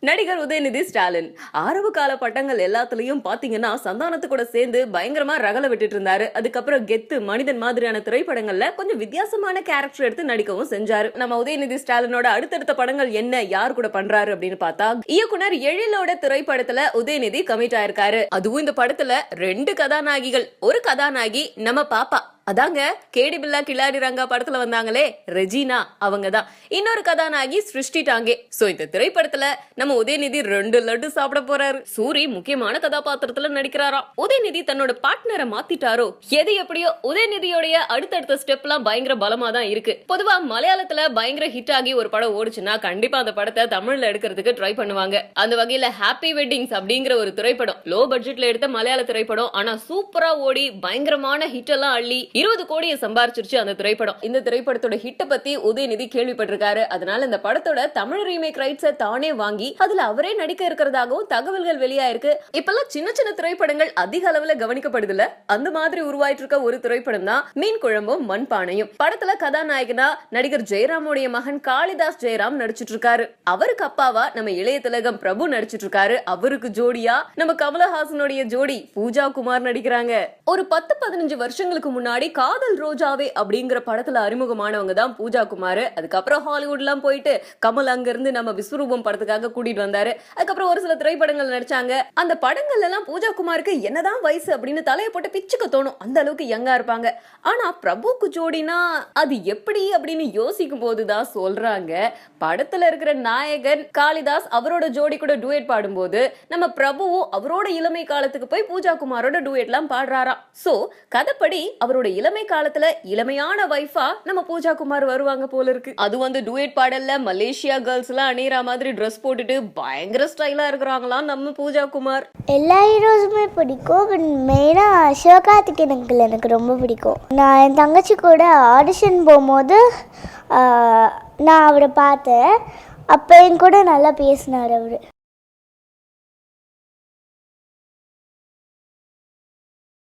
நடிகர் உதயநிதி ஸ்டாலின் ஆரம்ப கால பட்டங்கள் எல்லாத்துலயும் பாத்தீங்கன்னா சந்தானத்து கூட சேர்ந்து பயங்கரமா ரகல விட்டுட்டு இருந்தாரு. அதுக்கப்புறம் கெத்து, மனிதன் மாதிரியான திரைப்படங்கள்ல கொஞ்சம் வித்தியாசமான கேரக்டர் எடுத்து நடிக்கவும் செஞ்சாரு. நம்ம உதயநிதி ஸ்டாலினோட அடுத்தடுத்த படங்கள் என்ன, யார் கூட பண்றாரு அப்படின்னு பார்த்தா, இயக்குனர் எழிலோட திரைப்படத்துல உதயநிதி கமிட் ஆயிருக்காரு. அதுவும் இந்த படத்துல 2 கதாநாயகிகள். ஒரு கதாநாயகி நம்ம பாப்பா, அதாங்க கேடி பில்லா கில்லாடி ரங்கா படத்துல வந்தாங்களே ரெஜினா, அவங்கதான். இன்னொரு கதாநாயகி சிருஷ்டி டாங்கே. சோ இந்த திரைப்படத்துல நம்ம உதயநிதி 2 லட்டு சாப்பிட போறாரு. சூரி முக்கியமான கதாபாத்திரத்துல நடிக்கிறாராம். உதயநிதி தன்னோட பார்ட்னரை மாத்திட்டாரோ, எது எப்படியோ உதயநிதியோடைய அடுத்தடுத்த ஸ்டெப் எல்லாம் பயங்கர பலமா தான் இருக்கு. பொதுவா மலையாளத்துல பயங்கர ஹிட் ஆகி ஒரு படம் ஓடுச்சுன்னா கண்டிப்பா அந்த படத்தை தமிழ்ல எடுக்கிறதுக்கு ட்ரை பண்ணுவாங்க. அந்த வகையில ஹாப்பி வெட்டிங்ஸ் அப்படிங்கிற ஒரு திரைப்படம் லோ பட்ஜெட்ல எடுத்த மலையாள திரைப்படம், ஆனா சூப்பரா ஓடி பயங்கரமான ஹிட் எல்லாம் அள்ளி 20 கோடியை சம்பாரிச்சிருச்சு அந்த திரைப்படம். இந்த திரைப்படத்தோட ஹிட்ட பத்தி உதயநிதி கேள்விப்பட்டிருக்காரு. அதனால இந்த படத்தோட தமிழ் ரீமேக் ரைட்ஸை தானே வாங்கி அதுல அவரே நடிக்க இருக்கிறதாகவும் தகவல்கள் வெளியாயிருக்கு. இப்பெல்லாம் சின்ன சின்ன திரைப்படங்கள் அதிக அளவுல கவனிக்கப்படுதுல, அந்த மாதிரி உருவாயிட்டு இருக்க ஒரு திரைப்படம் தான் மீன் குழம்பும் மண்பானையும். படத்துல கதாநாயகனா நடிகர் ஜெயராமுடைய மகன் காளிதாஸ் ஜெயராம் நடிச்சிட்டு இருக்காரு. அவருக்கு அப்பாவா நம்ம இளைய திலகம் பிரபு நடிச்சிட்டு இருக்காரு. அவருக்கு ஜோடியா நம்ம கமலஹாசனுடைய ஜோடி பூஜா குமார் நடிக்கிறாங்க. ஒரு 10-15 வருஷங்களுக்கு முன்னாடி காதல் ரோஜாவே அப்படிங்கிற படத்துல அறிமுகமானவங்க தான் பூஜா குமார். அதுக்கப்புறம் ஹாலிவுட் எல்லாம் போயிட்டு கமல் அங்க இருந்து நம்ம விஸ்வரூபம் படத்துக்காக கூட்டிட்டு வந்தாரு. அதுக்கப்புறம் ஒரு சில திரைப்படங்கள் நடிச்சாங்க. அந்த படங்கள்ல எல்லாம் பூஜா குமாருக்கு என்னதான் வயசு அப்படின்னு தலையை போட்டு பிச்சுக்க தோணும், அந்த அளவுக்கு யங்கா இருப்பாங்க. ஆனா பிரபுக்கு ஜோடினா அது எப்படி அப்படின்னு யோசிக்கும் போதுதான் சொல்றாங்க, படத்துல இருக்கிற நாயகன் காளிதாஸ் அவரோட ஜோடி கூட டூயட் பாடும்போது நம்ம பிரபுவும் அவரோட இளமை காலத்துக்கு போய் பூஜா குமாரோட டூயட் எல்லாம் பாடுறாராம். சோ கதைப்படி அவரோட இளமை காலத்துல இளமையான வைஃபா நம்ம பூஜா குமார் வருவாங்க போல இருக்கு. அது வந்து டூயட் பாடல்ல மலேசியா கேர்ள்ஸ் எல்லாம் அணியற மாதிரி ட்ரெஸ் போட்டுட்டு பயங்கர ஸ்டைலா இருக்கிறாங்களாம் நம்ம பூஜா குமார். எல்லா ஹீரோஸுமே பிடிக்கும், பட் மெயினா சிவகார்த்திகேயன் அங்கிள் எனக்கு ரொம்ப பிடிக்கும். நான் என் தங்கச்சி கூட ஆடிஷன் போகும்போது நான் அவரை பார்த்தேன். அப்போ என் கூட நல்லா பேசினார் அவர்.